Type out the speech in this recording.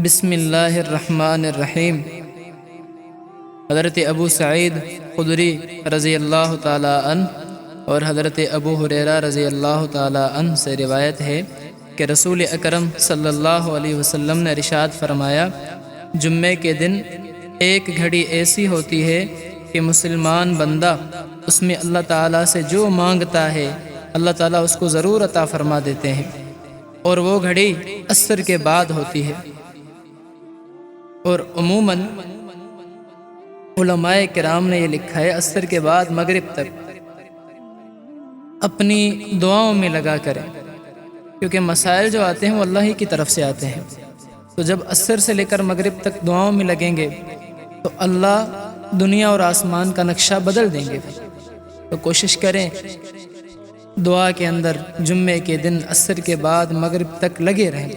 بسم اللہ الرحمن الرحیم۔ حضرت ابو سعید خدری رضی اللہ تعالیٰ عنہ اور حضرت ابو ہریرہ رضی اللہ تعالیٰ عنہ سے روایت ہے کہ رسول اکرم صلی اللہ علیہ وسلم نے ارشاد فرمایا، جمعے کے دن ایک گھڑی ایسی ہوتی ہے کہ مسلمان بندہ اس میں اللہ تعالیٰ سے جو مانگتا ہے اللہ تعالیٰ اس کو ضرور عطا فرما دیتے ہیں، اور وہ گھڑی عصر کے بعد ہوتی ہے۔ اور عموماً علماء کرام نے یہ لکھا ہے عصر کے بعد مغرب تک اپنی دعاؤں میں لگا کریں، کیونکہ مسائل جو آتے ہیں وہ اللہ ہی کی طرف سے آتے ہیں۔ تو جب عصر سے لے کر مغرب تک دعاؤں میں لگیں گے تو اللہ دنیا اور آسمان کا نقشہ بدل دیں گے۔ تو کوشش کریں دعا کے اندر جمعے کے دن عصر کے بعد مغرب تک لگے رہیں۔